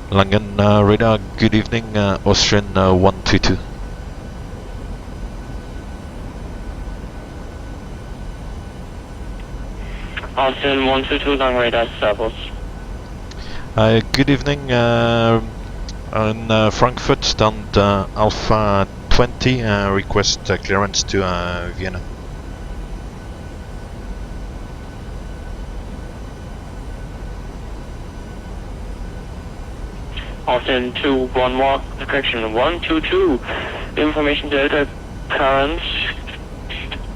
Langen radar, good evening, Austrian 122. Austrian 122, Langen radar, servus. Good evening, on Frankfurt, stand Alpha 20, request clearance to Vienna. Austrian 211, correction 122, information delta current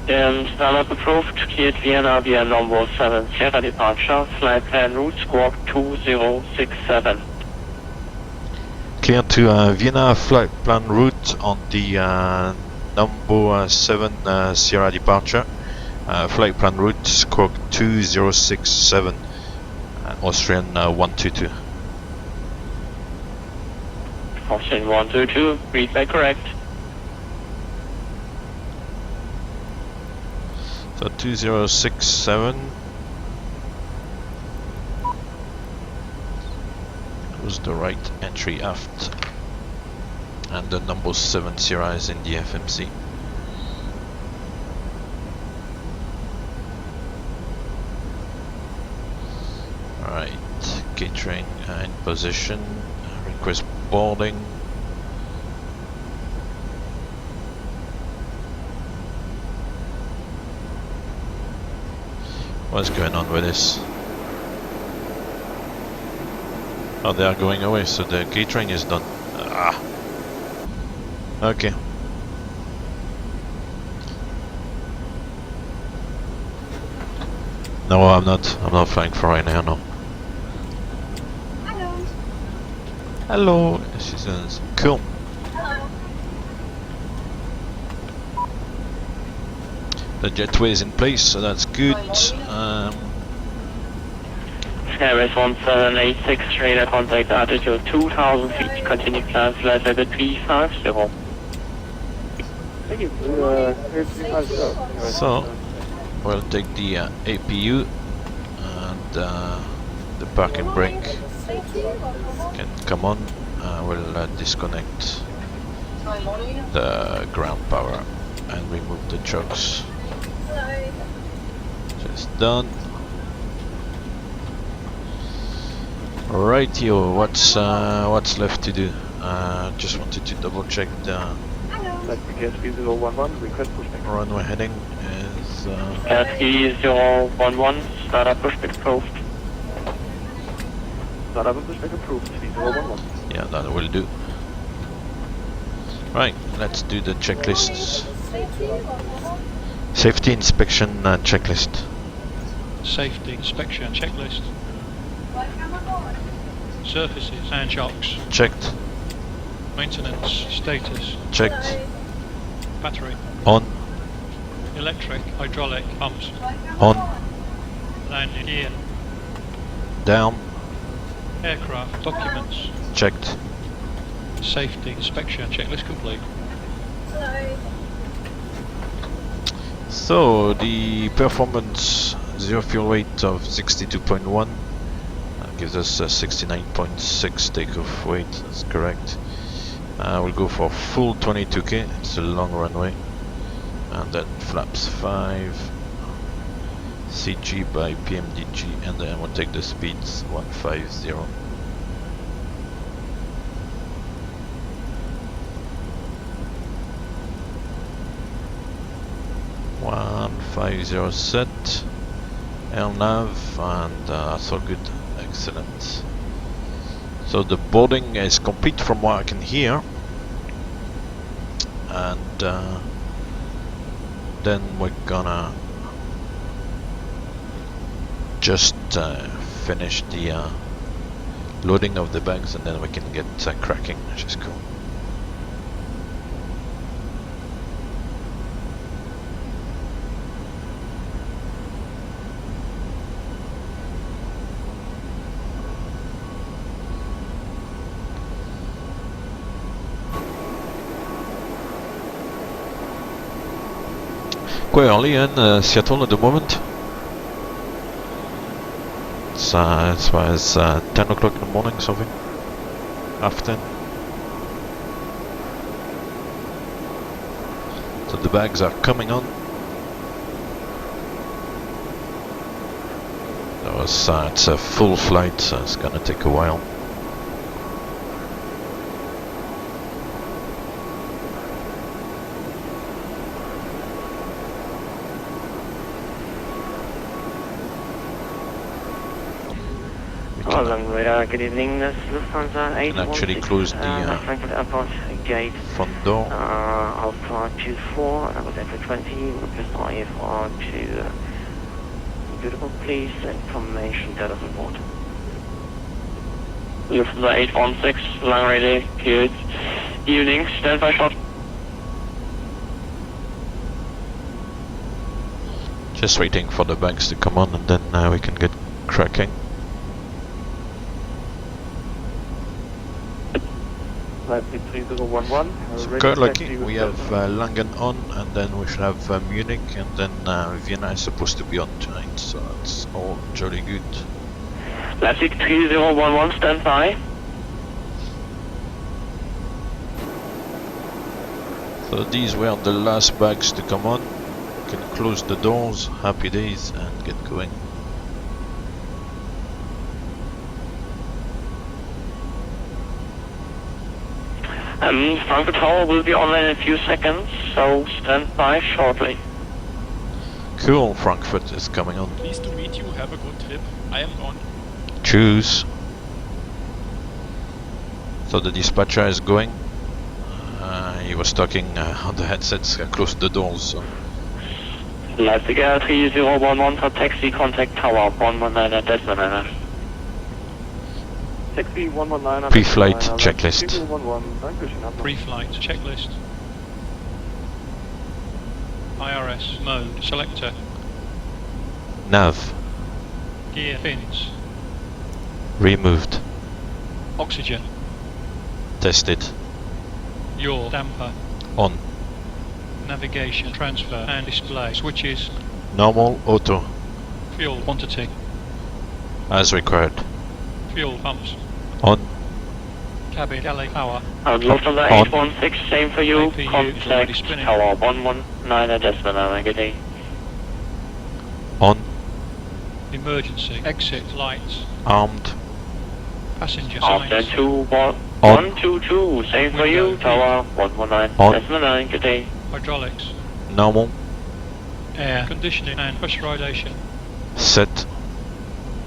standard approved, cleared Vienna via number 7 Sierra departure, flight plan route squawk 2067. Clear to Vienna, flight plan route on the number 7 Sierra departure, flight plan route squawk 2067, Austrian 122. Austrian 122, read back correct. So 2067 was the right entry aft, and the number 7 Sierra is in the FMC. Alright, catering in position, request boarding. What's going on with this? Oh, they are going away, so the catering is done. Ah. Okay. No, I'm not flying for right now, no. Hello. Hello. She says, cool. Hello. The jetway is in place, so that's good. Airbus 1786, radar contact altitude 2000 feet, continue climb flight level 350. Thank you. Here's 350. So, we'll take the APU and the parking brake can come on. We'll disconnect the ground power and remove the chokes. Just done. Rightio, what's left to do? Just wanted to double check the Request pushback. runway heading is RSG 011, startup pushback approved. Startup pushback approved. 011. yeah, that will do. Right, let's do the checklists. Safety inspection checklist. Safety inspection checklist. Surfaces and shocks. Checked. Maintenance status. Checked. Battery. On. Electric, hydraulic pumps. On. Landing gear. Down. Aircraft documents. Checked. Safety inspection checklist complete. So the performance, zero fuel weight of 62.1 gives us a 69.6 takeoff weight. That's correct. We'll go for full 22k. It's a long runway, and then flaps 5, CG by PMDG, and then we'll take the speeds 150. 150 set, LNAV, and that's all good. Excellent. So the boarding is complete from what I can hear, and then we're gonna just finish the loading of the bags, and then we can get cracking, which is cool. Quite early in Seattle at the moment. It's 10 o'clock in the morning, something. After. So the bags are coming on. It's a full flight, so it's gonna take a while. Good evening, this is Lufthansa 816. Can actually close the Frankfurt Airport gate front door. Alpha 24, that was F20, request IFR to beautiful police information status report. Lufthansa 816, long radio, good evening, standby shot. Just waiting for the bags to come on and then we can get cracking. So currently we have Langen on, and then we should have Munich, and then Vienna is supposed to be on tonight, so it's all jolly good. Leipzig 3011, stand by. So these were the last bags to come on. We can close the doors, happy days, and get going. Frankfurt Tower will be on in a few seconds, so stand by shortly. Cool, Frankfurt is coming on. Pleased to meet you, have a good trip. I am on. Choose. So the dispatcher is going. He was talking on the headsets, close the doors. So. Leipzig 3011 for taxi, contact Tower 119 at Desmond. Taxi 119. Pre-flight checklist. Pre-flight checklist. IRS mode selector. Nav. Gear fins. Removed. Oxygen. Tested. Yaw damper. On. Navigation transfer and display switches. Normal auto. Fuel quantity. As required. Fuel pumps. On. Cabin galley power. Lufthansa On. 816, same for you. APU is already Contact spinning. Tower 119 at Desmond. Good day. On. Emergency exit lights. Armed. Passenger After signs. 122, same for you. Window. Tower 119 On. Desmond. Good day. Hydraulics. Normal. Air conditioning and pressurization. Set.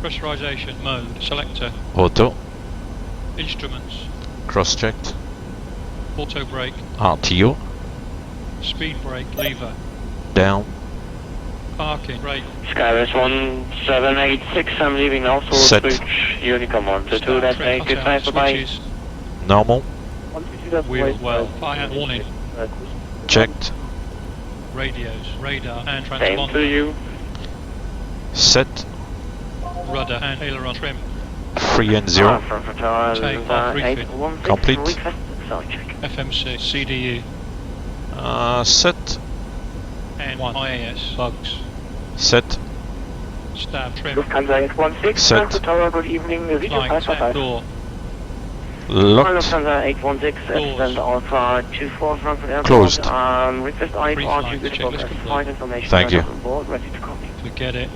Pressurization mode selector. Auto. Instruments. Cross-checked. Auto brake. RTO. Speed brake lever. Down. Parking brake. Skywest 1786, I'm leaving now, so Set. switch Unicom 1 to 2, Start that's trip a good cutout time, bye. switches. Normal. Wheel well. Fire warning. Checked. Radios. Radar and Same to transponder. you. Set. Rudder and aileron trim. 3 and 0. Frankfurt Tower, Take off briefing. 816, Complete. request side check. FMC. CDU. Set. And 1 IAS. Bugs. Set. Stab trim, Lufthansa 816, Set. Frankfurt Tower, good evening, video flight, 555. door, Locked. Lufthansa 816, and Alpha 24, Frankfurt Airport. Closed. Request IFR Pre-flight to beautiful checklist complete. flight information. Thank you. On board, ready to copy. forget it.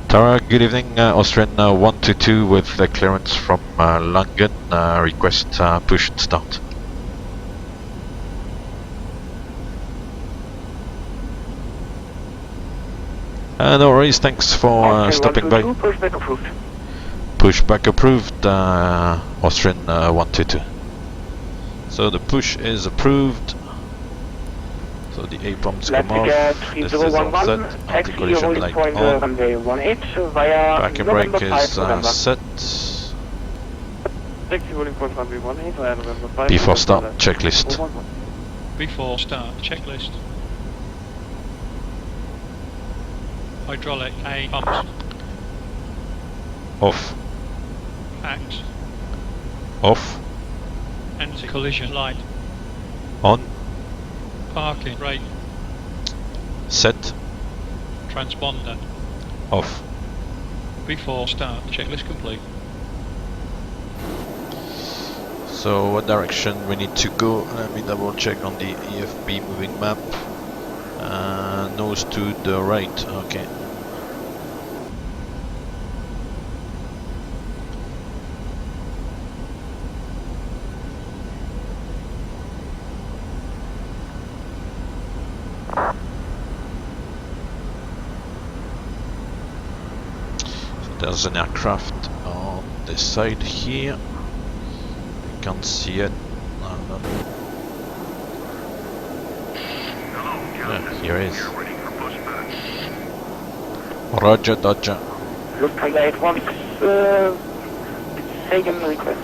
Tara, good evening. Austrian 122 with the clearance from Langen. Request push and start. No worries, thanks for stopping by. Pushback approved. Pushback approved, Austrian 122. So the push is approved. So the A-pumps come off. This is all set. Anti-collision light on. Parking brake is set. Before start, checklist. Before start, checklist. Hydraulic A pumps, Off. packed, Off. anti-collision light, On. parking brake, Set. transponder, Off. Before start, checklist complete. So what direction we need to go? Let me double check on the EFB moving map. Nose to the right, okay. There's an aircraft on this side here. You can't see it. Yeah, here it is. Roger, Dodger. Lufthansa 81, taken request.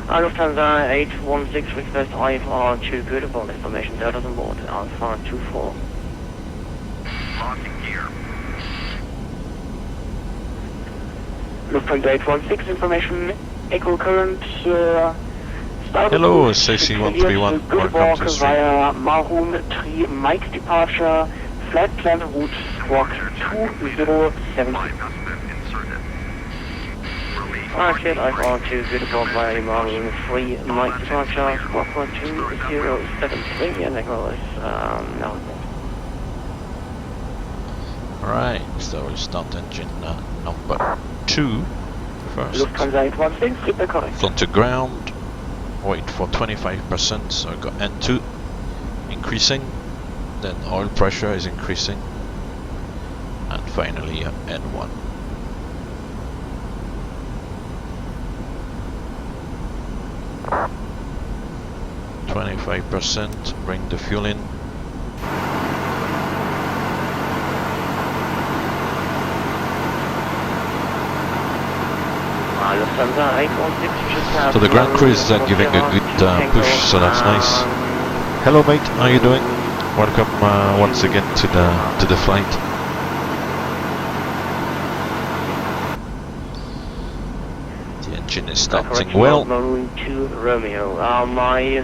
Lufthansa 816 request IFR to Göteborg, information Delta on board, Alpha 24. Lufthansa 816 information, echo current, start. Hello, CC131, welcome to the stream. Via Maroon 3 Mike departure, flight plan route squawk 2070. Cleared IFR to Göteborg via Maroon 3 Mike departure, squawk 2073, and echo is now. Alright, so we'll start engine number 2 first. Lufthansa 816, super correct. Front to ground, wait for 25%, so we've got N2 increasing, then oil pressure is increasing, and finally N1. %, bring the fuel in. So the ground crew is giving a good push, so that's nice. Hello mate, how are you doing? Welcome once again to the flight. The engine is starting well. Maroon 2 Romeo. My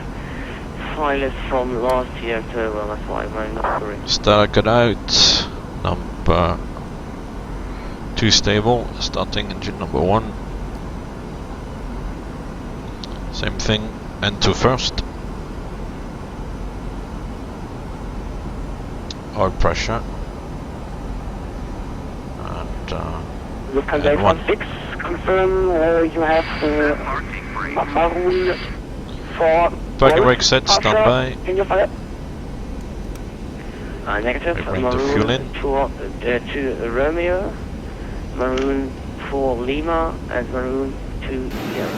file is from last year October, that's why I'm not correct. Started out, number 2 stable, starting engine number 1. Same thing, N2 first. Oil pressure. And Lufthansa 816, confirm you have Maroon 4 parking brake set, stand by. In your file. Negative, We bring the fuel in. to Romeo, Maroon 4 Lima, and Maroon 2 Sierra.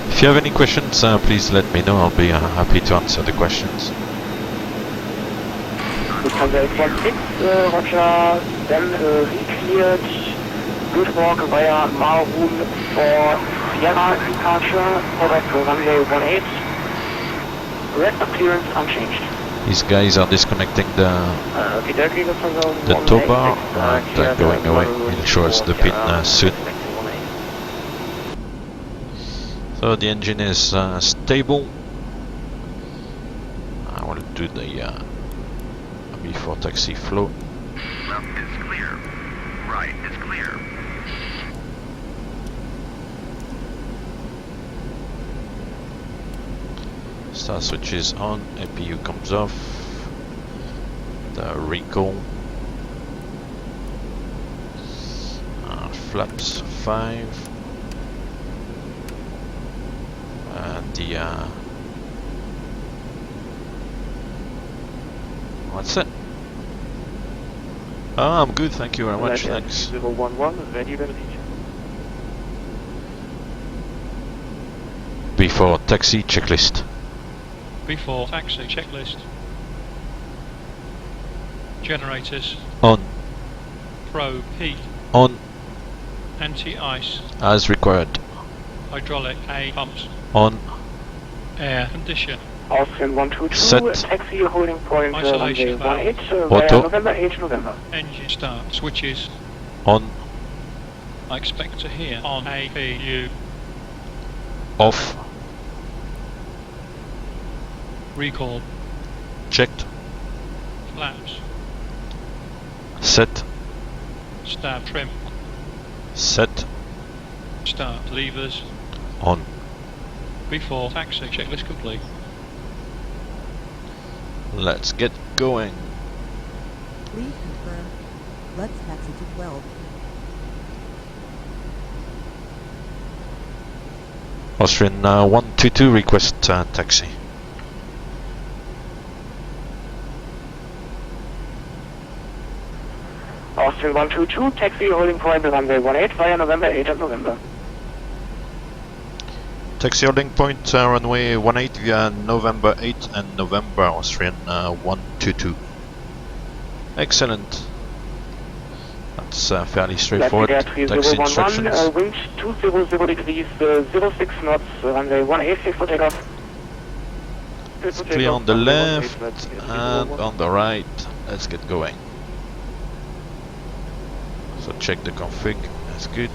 If you have any questions, please let me know. I'll be happy to answer the questions. Lufthansa 816, Roger, then re-cleared Göteborg via Maroon for Vienna departure, product runway 18. Rest of clearance unchanged. These guys are disconnecting the tow bar and going away. He'll show us the pin soon. So the engine is stable. I will do the before taxi flow. Left is clear. Right is clear. Start switch is on, APU comes off. The recall. Flaps 5. What's it? Oh, I'm good, thank you very much, thanks. 011, ready to reach. Before taxi checklist. Before taxi checklist. Generators. On. Probe heat. On. Anti-ice. As required. Hydraulic A pumps. On. Air condition. Austrian 122, Set. taxi holding point Isolation runway valve. 18, Auto. November 8 November. Engine start. Switches. On. I expect to hear on APU. Off. Recall. Checked. Flaps. Set. Stab. Trim. Set. Start. Levers. On. Before. Taxi. Checklist complete. Let's get going. Please confirm. Let's taxi to 12. Austrian 122 request taxi. Austrian 122, taxi holding point runway 18 via November 8 of November. Taxi holding point runway 18 via November 8 and November, Austrian 122. Excellent. That's fairly straightforward. Taxi instructions. Wind 200 degrees, 06 knots, runway 18 for takeoff. It's clear on the left and on the right. Let's get going. So check the config. That's good.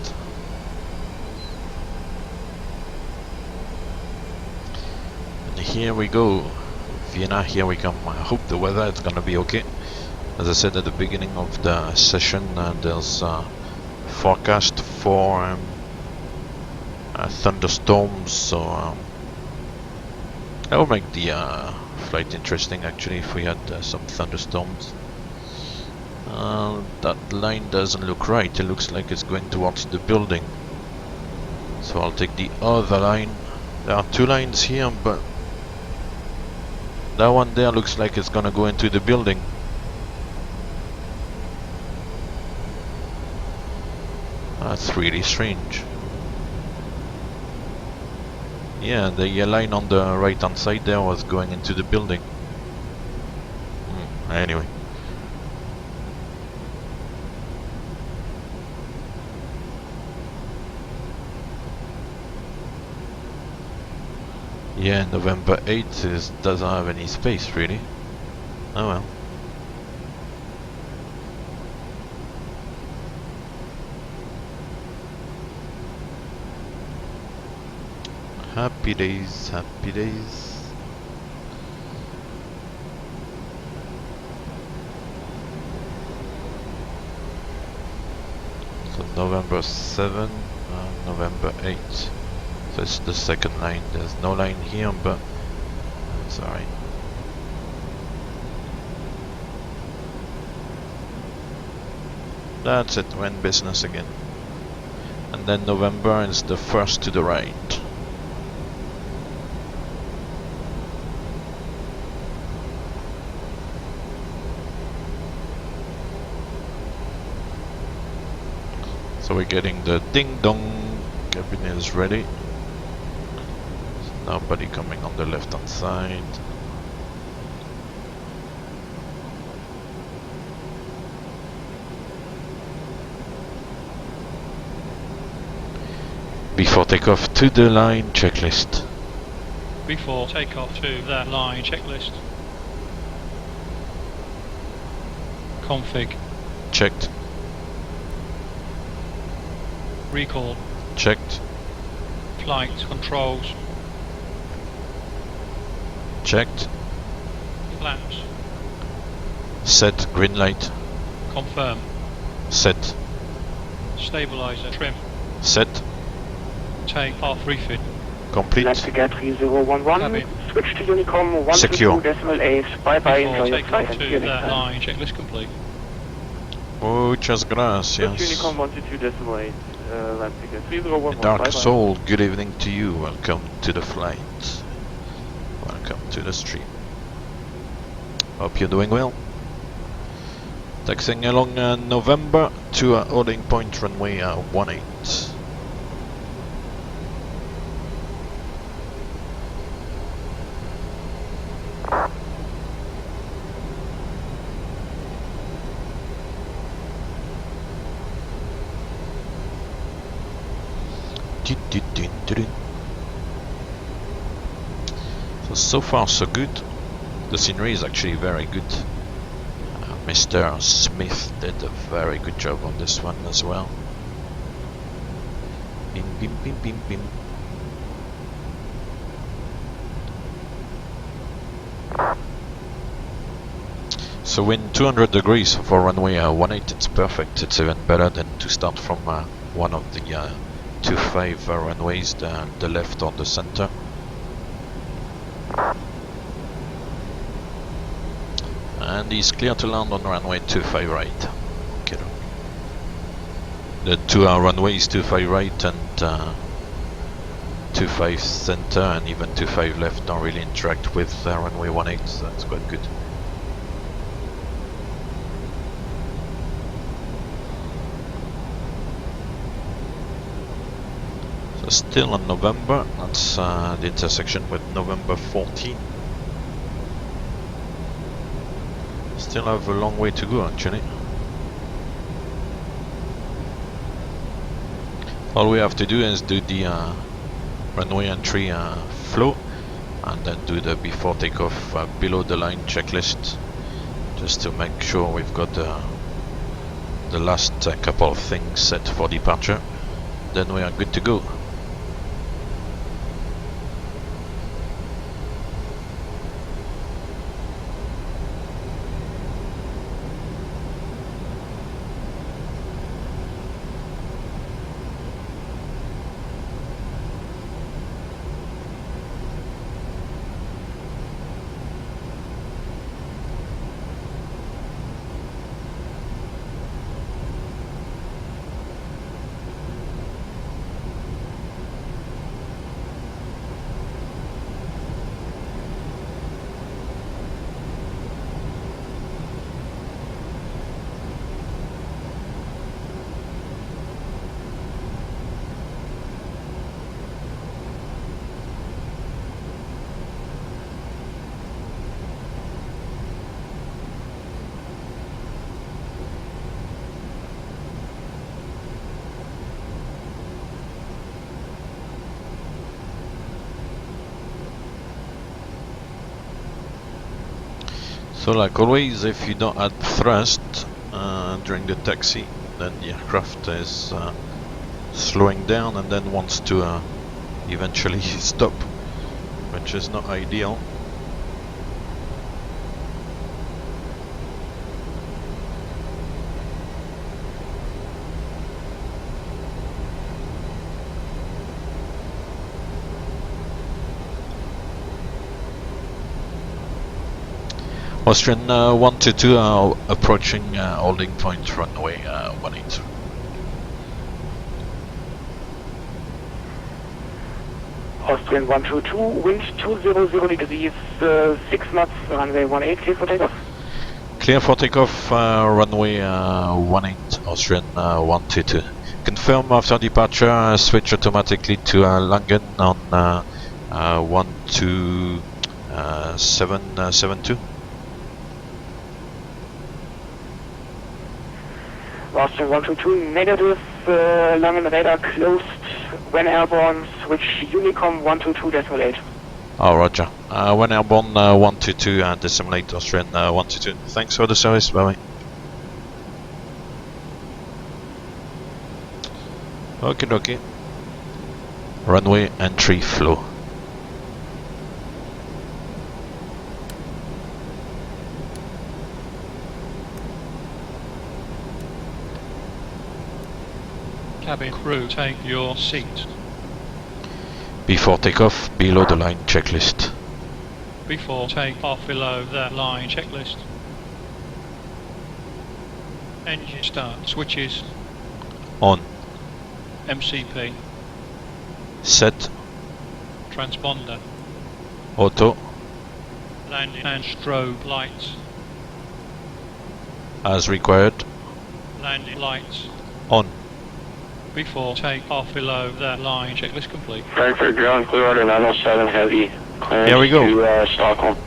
And here we go. Vienna, here we come. I hope the weather is gonna be okay. As I said at the beginning of the session, there's forecast for thunderstorms, so that will make the flight interesting actually if we had some thunderstorms. That line doesn't look right. It looks like it's going towards the building, so I'll take the other line. There are two lines here, but that one there looks like it's gonna go into the building. That's really strange. Yeah, the line on the right hand side there was going into the building. Anyway. Yeah, November 8th doesn't have any space really. Oh well. Happy days, happy days. So November 7 and November 8. So it's the second line. There's no line here, but that's alright. That's it, we're in business again. And then November is the first to the right. So we're getting the ding dong, cabin is ready. So nobody coming on the left hand side. Before takeoff to the line, checklist. Before takeoff to the line, checklist. Config. Checked. Recall. Checked. Flight controls. Checked. Flaps. Set, green light. Confirm. Set. Stabilizer. Trim. Set. Take off. Refit. Complete. Navigator 3011, Cabin. switch to Unicom Secure. 122.8. Bye bye, Before enjoy your takeoff flight to and see the you next time. line, checklist complete. Muchas gracias. Unicom 122.8, land ticket 3011. Dark bye-bye. Soul, good evening to you. Welcome to the flight. Welcome to the stream. Hope you're doing well. Taxiing along November to holding point runway 18. So far so good. The scenery is actually very good. Mr. Smith did a very good job on this one as well. Bim bim bim bim bim. So wind 200 degrees for runway 18, it's perfect. It's even better than to start from one of the 25 runways, the left or the center. And he's clear to land on runway 25 right. Okay. The two runways 25 right and 25 center and even 25 left don't really interact with runway 18, so that's quite good. So still on November, that's the intersection with November 14. Still have a long way to go actually. All we have to do is do the runway entry flow and then do the before takeoff below the line checklist, just to make sure we've got the last couple of things set for departure. Then we are good to go. So like always, if you don't add thrust during the taxi, then the aircraft is slowing down and then wants to eventually stop, which is not ideal. Austrian 122 are approaching holding point runway 18. Austrian 122, wind 200 degrees, 6 knots, runway 18, clear for takeoff. Clear for takeoff, runway 18, Austrian 122. Confirm after departure, switch automatically to Langen on 12772. Austrian 122, negative, Langen radar closed, when airborne, switch Unicom 122.8. Oh, roger. When airborne 122 and disseminate Austrian 122. Thanks for the service, bye bye. Okay, dokie. Runway entry flow. Cabin crew, take your seat. Before takeoff, below the line checklist. Before take off below the line checklist. Engine start, switches, On. MCP, Set. transponder, Auto. landing and strobe lights, As required. landing lights. On. Before take off below the line checklist complete. Frankfurt ground clear order 907 heavy. Clearance Here we go. to Stockholm.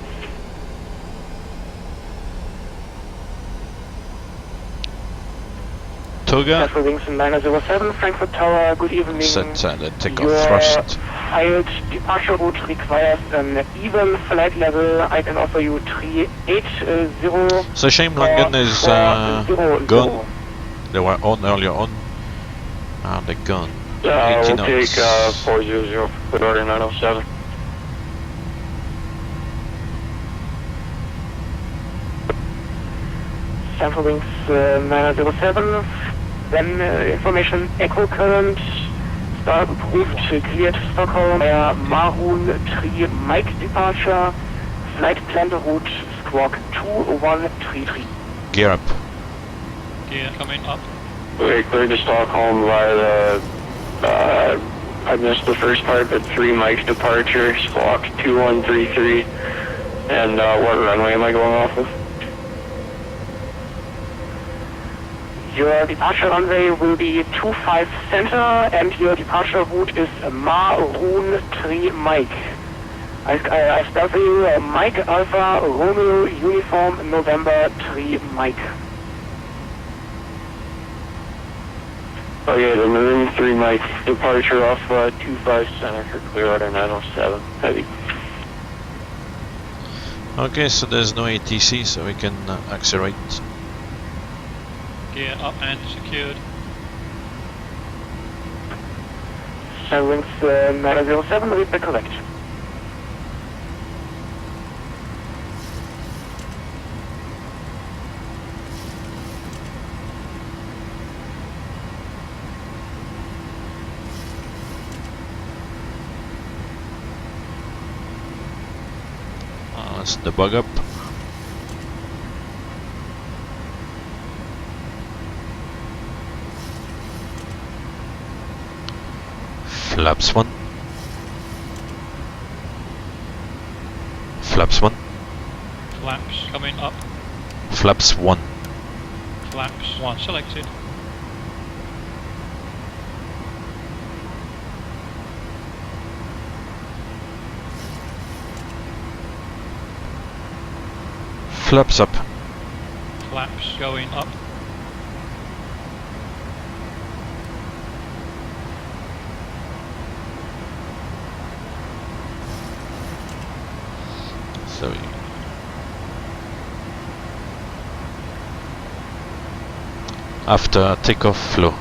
Toga. Central Wingson 907, Frankfurt Tower, good evening. Set the takeoff Your thrust. filed departure route requires an even flight level. I can offer you 380. It's a shame Langen is gone. They were on earlier on. And they're gone. 80 We'll take knots. 400, clear order 907. Central Wings 907. Then information echo current. Start approved, cleared Stockholm via Maroon 3 Mike departure. Flight plan route squawk 2133. Gear up. Gear coming up. Okay, cleared to Stockholm via the, I missed the first part, but 3 Mike's departure, squawk 2133. And what runway am I going off of? Your departure runway will be 25 center and your departure route is Maroon 3 Mike. I spell for you Mike Alpha Romeo Uniform November 3 Mike. Okay, the Maroon 3 Mike departure off 25 center for clear order 907. Heavy. Okay, so there's no ATC, so we can accelerate. Gear up and secured. Central Wings 907, read the correct. That's the bug up. Flaps 1. Flaps 1. Flaps coming up. Flaps 1. Flaps 1 selected. Flaps up. Flaps going up. So after takeoff flow.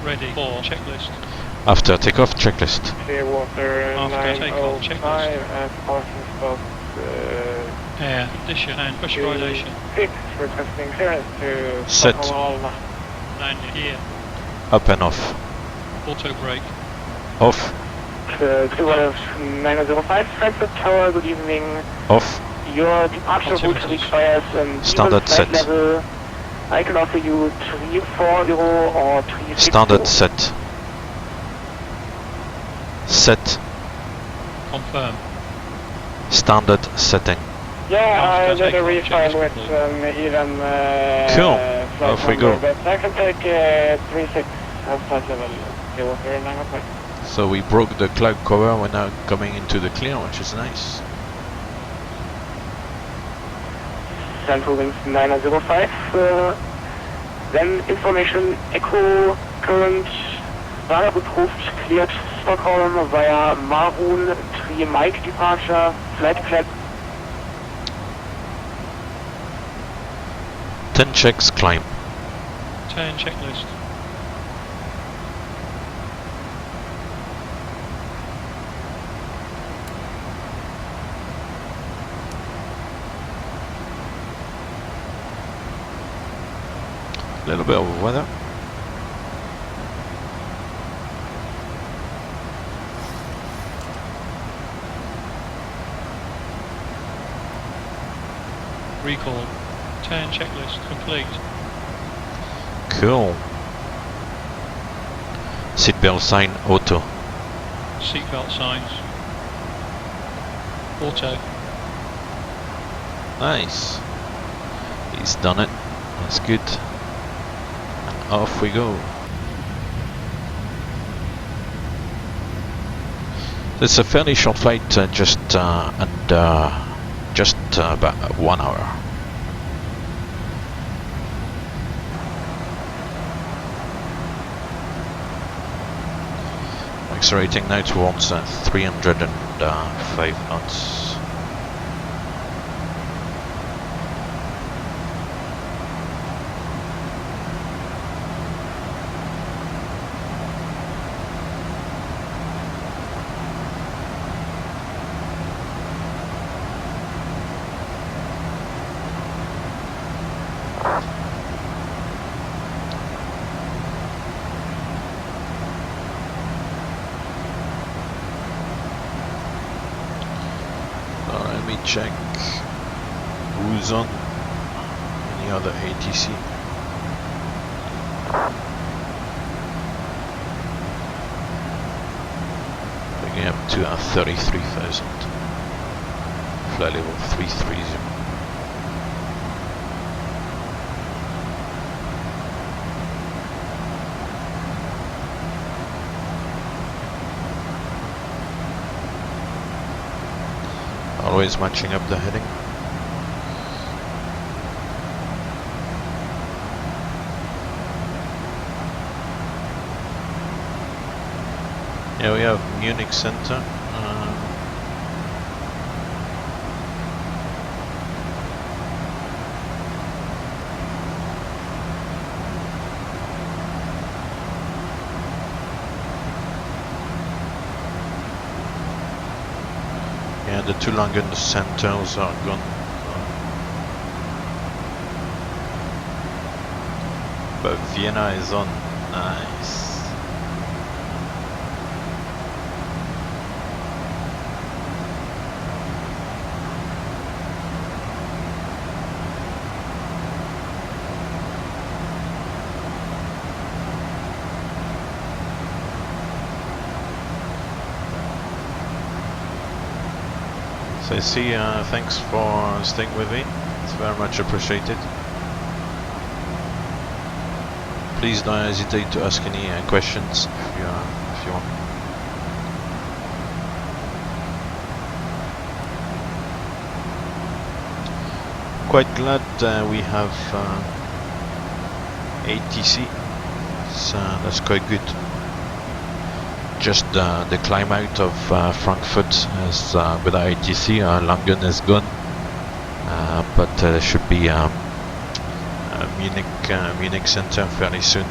Ready for checklist. After takeoff checklist. Clearwater After takeoff, 905 checklist. and parking spots Air condition and pressurization. 6 requesting clearance to Set. Stockholm. Landing gear. Up and off. Auto brake. Off. Clearwater 905, Frankfurt Tower, good evening. Off. Your departure route Altimeters. requires Standard flight set. level. I can offer you 340 or 360. Standard set. Set. Confirm. Standard setting. Yeah, I After did a takeoff, refine checklist with complete. even Cool. flight Off we number, go. But I can take 36 as flight level. Clearwater 905. So we broke the cloud cover, we're now coming into the clear, which is nice. Central Wings 905. Then information echo current radar approved cleared Stockholm via Maroon 3 Mike departure flight plan 10 checks climb. 10 checklist. A little bit of weather. Recall. 10 checklist complete. Cool. Seatbelt sign auto. Seatbelt signs. Auto. Nice. He's done it. That's good. And off we go. It's a fairly short flight, just about 1 hour. accelerating now towards 305 knots. Let me check who's on any other ATC. Picking up to 33,000. Flight level 330. Always matching up the heading. Yeah, we have Munich Center. Yeah, the two Langen centers are gone. But Vienna is on. Nice. So see, thanks for staying with me. It's very much appreciated. Please don't hesitate to ask any questions if you want. Quite glad we have ATC. That's quite good. Just the climb out of Frankfurt is with ITC. Langen is gone, but there should be Munich Center fairly soon.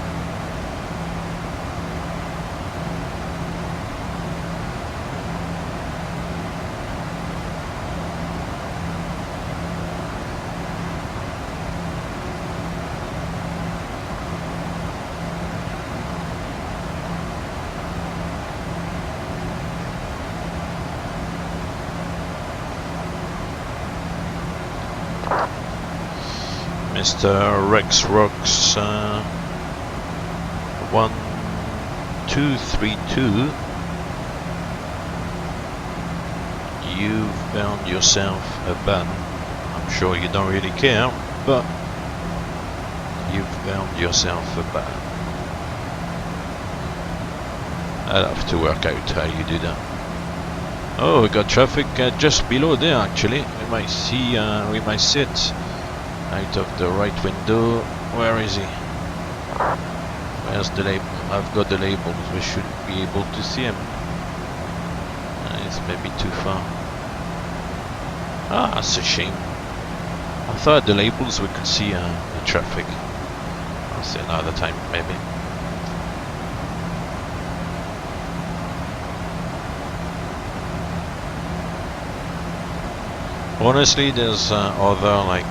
Mr. Rex Rocks 1232, you've earned yourself a ban. I'm sure you don't really care, but you've earned yourself a ban. I'll have to work out how you do that. Oh, we got traffic just below there actually. We might see it out of the right window. Where is he? Where's the label? I've got the labels. We should be able to see him. It's maybe too far. Ah, that's a shame. I thought the labels we could see the traffic. I'll see another time maybe. Honestly, there's other like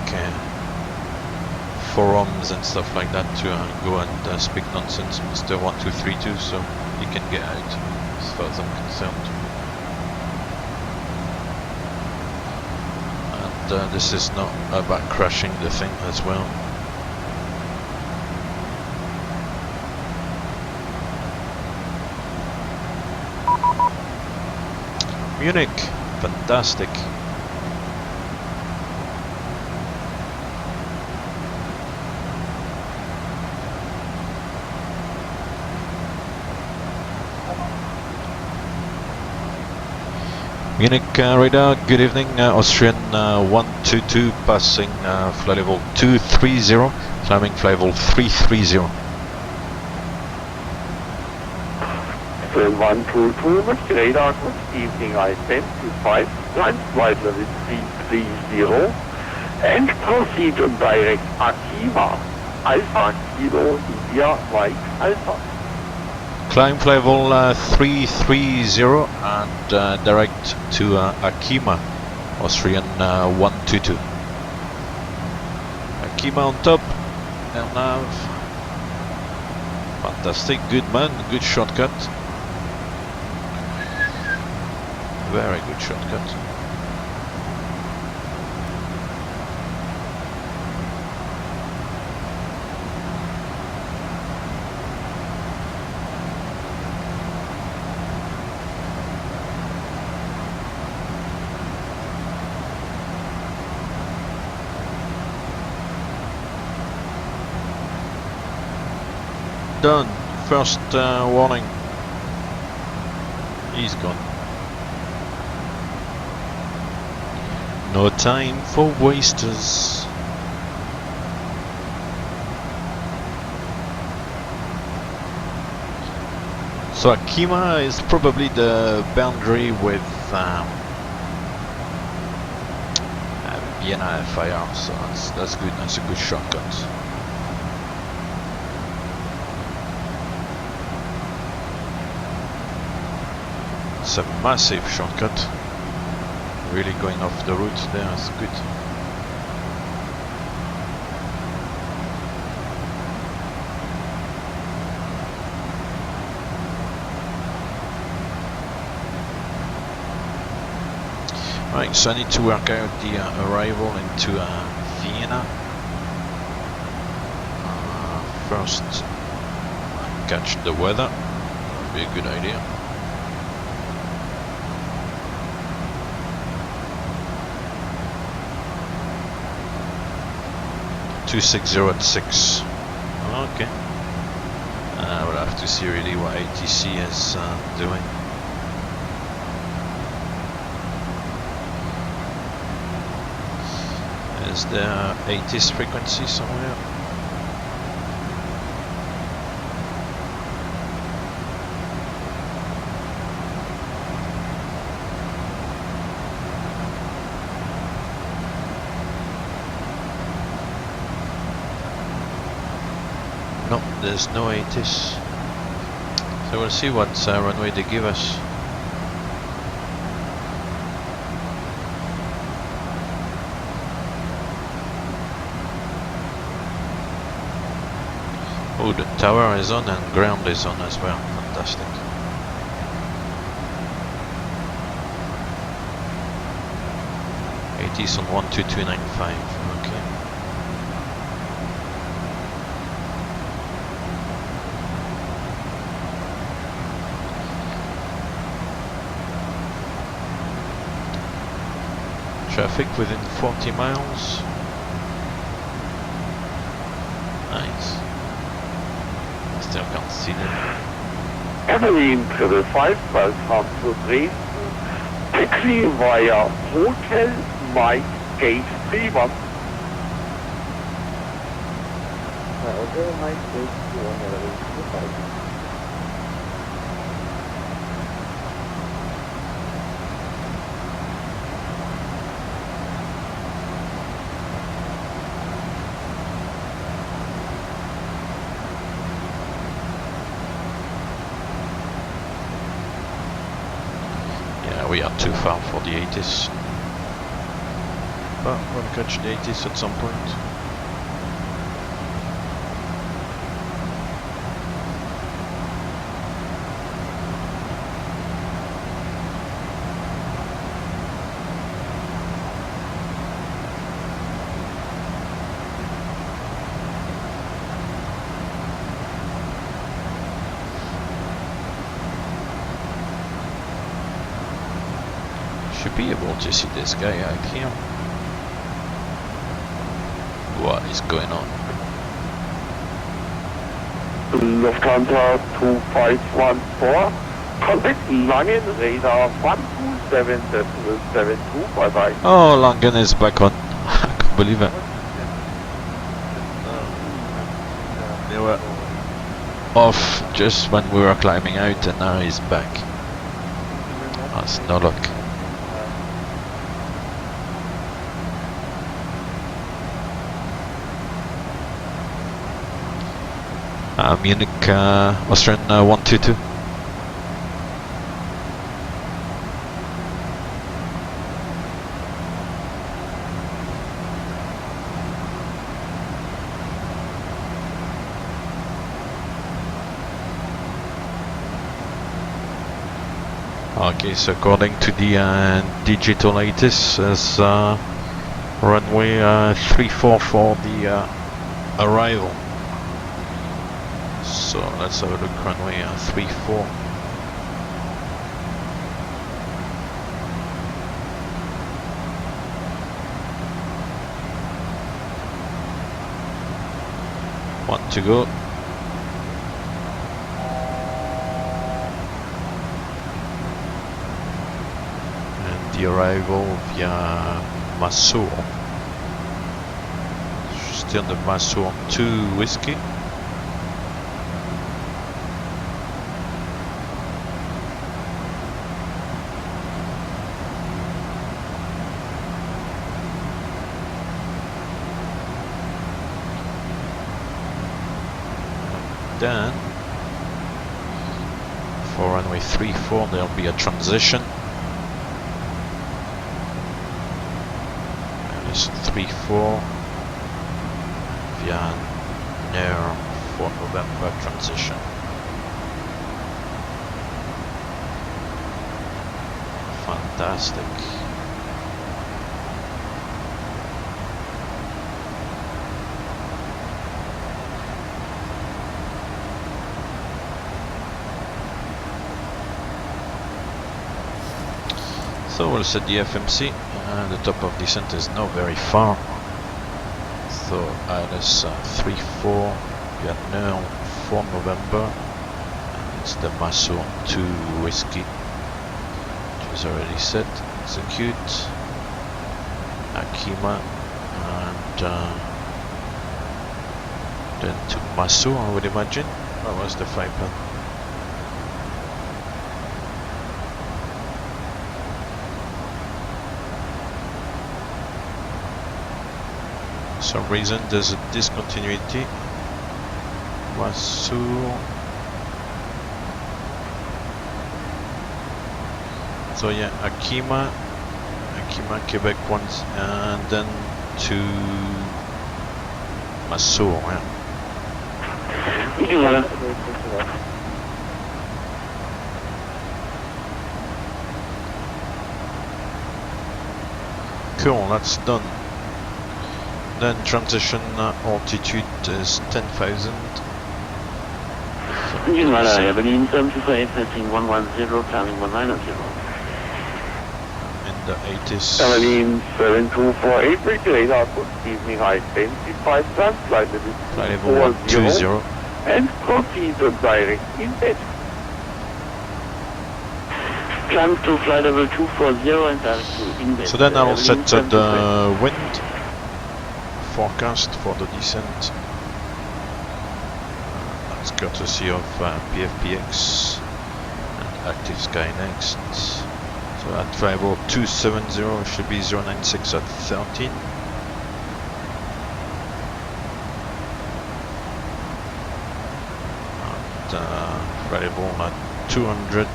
forums and stuff like that to go and speak nonsense, Mr. 1232, so you can get out as far as I'm concerned. And this is not about crashing the thing as well. Munich, fantastic. Munich radar, good evening, Austrian 122 passing flight level 230, climbing flight level 330. Hotel 122 with radar, good evening, identified, line flight level 330, and proceed on direct Akima, Alpha Kilo India Mike Alpha. Climb level 330 and direct to Akima, Austrian 122. Akima on top, and nav. Fantastic, good man, good shortcut. Very good shortcut. Done. First warning. He's gone. No time for wasters. So Akima is probably the boundary with Vienna FIR, so that's good. That's a good shortcut. It's a massive shortcut. Really going off the route there is good. Right, so I need to work out the arrival into Vienna. First, catch the weather. That would be a good idea. (260 at 6). Okay. We'll have to see really what ATC is doing. Is there 80s frequency somewhere? No, there's no 80s. So we'll see what runway they give us. Oh, the tower is on and ground is on as well. Fantastic. AT's on 12295. Okay. Traffic within 40 miles. Nice. Still can't see them. Evelyn 555, welcome to Dresden. Taxi via Hotel Mike Gate 31. Hotel Mike Gate 31. We are too far for the 80s. But we'll catch the 80s at some point. Should be able to see this guy out here. What is going on? Lufthansa 2514, contact Langen radar 127.72, bye bye. Oh, Langen is back on. I can't believe it. They were off just when we were climbing out, and now he's back. That's no luck. Munich, Austrian 122. Okay, so according to the digital latest, is runway 34 for the arrival. So let's have a look, runway 34. One to go. And the arrival via Massour. Still the Massour 2 whiskey. Then for runway 34 there'll be a transition. And it's 34 via near 4 November transition. Fantastic. So we'll set the FMC, and the top of descent is now very far. So ILS 34 via Nurl 4 November, and it's the Massour 2 whiskey, which is already set. Execute Akima, and then to Massour, I would imagine. That was the flight plan. For some reason there's a discontinuity. Massour. So yeah, Akima, Quebec once, and then to Massour. Yeah. Cool, that's done. Then transition altitude is 10,000. Avenue 75, passing 110, climbing 190. In the 80s. Avenue 7248, bridge radar, good evening, identified flight level 120. and proceed to direct in bed. Climb to flight level 240 and direct to in bed. So then I'll set the wind forecast for the descent. That's courtesy of PFPX and Active Sky Next. So at Tribal 270 should be 096 at 13. At Tribal at 200.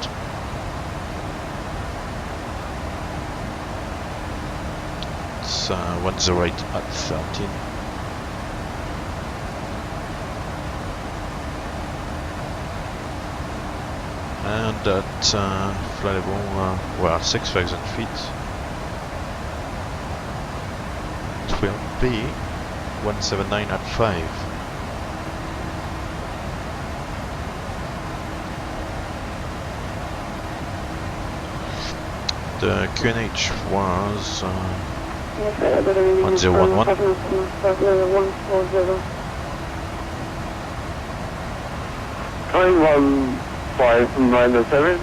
It's 108 at 13. And at flight level, well, 6,000 feet, it will be 179 at 5. The QNH was 1011. Time 1597,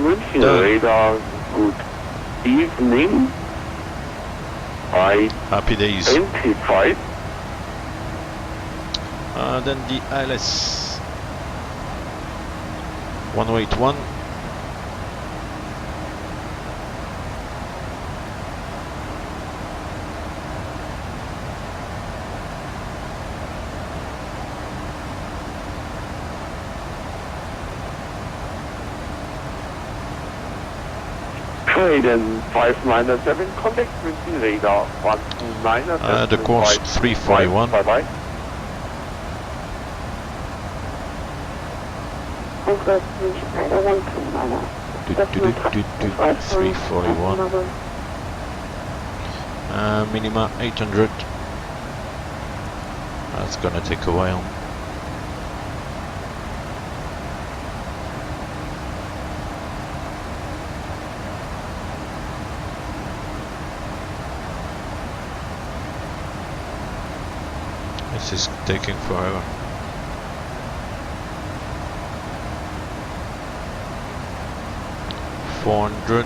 München radar, good evening. Happy days. Identified. Then the ILS 181. Trade in 597, contact with the radar 129. The course 341. Bye bye. 341. Minima 800. That's gonna take a while. This is taking forever. $400.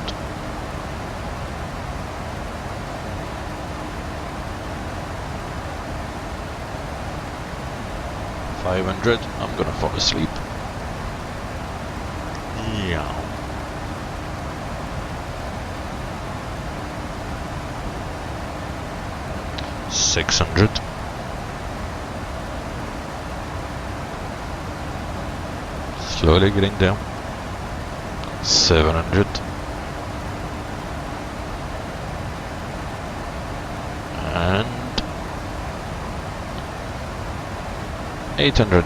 $500. I'm gonna fall asleep. Yeah. $600. Slowly getting down. 700. And 800.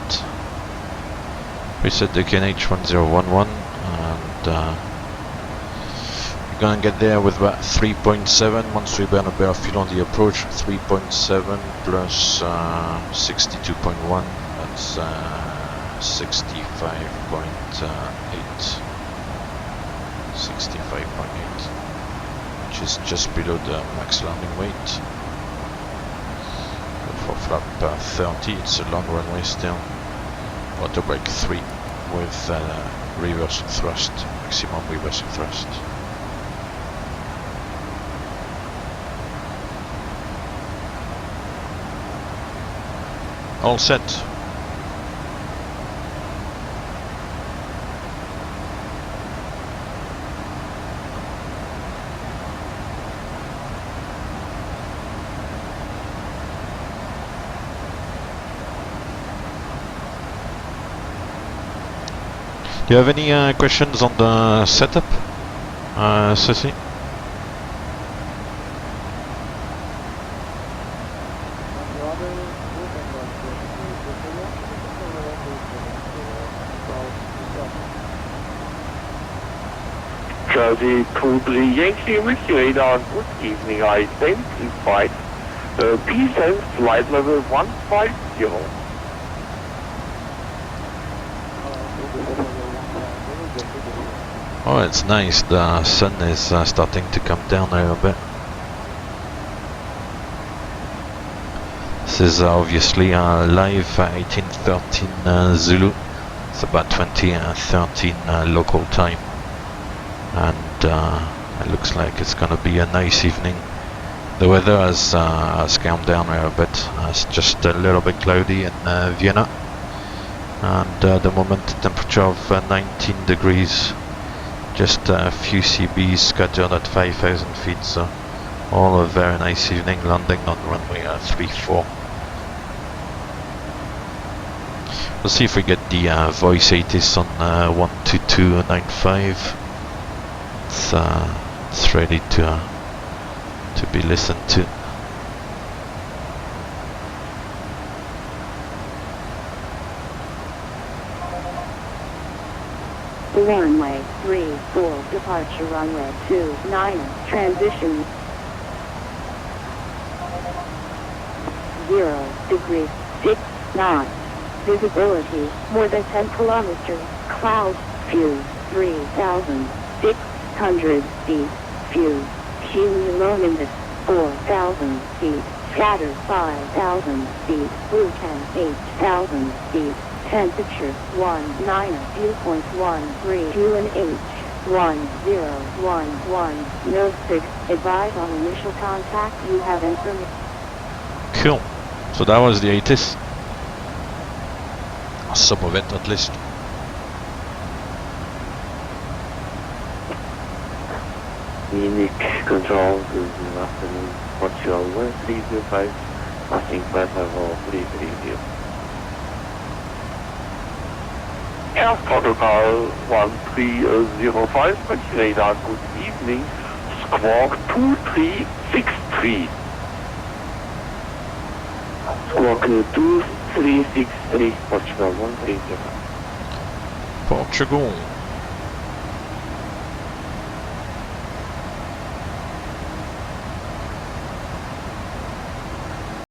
We set the KNH 1011 and we're gonna get there with about 3.7 once we burn a bit of fuel on the approach. 3.7 plus 62.1, that's 65.8. 65.8, which is just below the max landing weight. For flap 30, it's a long runway still. Auto brake 3 with reverse thrust, maximum reverse thrust. All set. Do you have any questions on the setup, Ceci? Jersey to the Yankee Whiskey radar, good evening, I identified the P7 flight level 150. Oh, it's nice. The sun is starting to come down a little bit. This is obviously live 1813 Zulu. It's about 2013 local time, and it looks like it's going to be a nice evening. The weather has calmed down a little bit. It's just a little bit cloudy in Vienna, and the moment temperature of 19 degrees. Just a few CBs scattered at 5,000 feet, so all a very nice evening, landing on runway 34. We'll see if we get the voice 80s on 12295. It's ready to be listened to. Runway 34, departure runway 29, transition 0 degrees 6 knots, visibility more than 10 kilometers, clouds, fuse 3,600 feet, fuse, cumulonimbus 4,000 feet, scatter 5,000 feet, blue 8,000 feet. Temperature 19, dew point 13, QNH 1011, node 6, advise on initial contact, you have information. Cool. So that was the 80s. Some of it at least. Munich control, good afternoon. Portugal 1305, passing flight level 330. Air Protocol 1305, French radar, good evening. Squawk 2363. Squawk 2363, Portugal 130. Portugal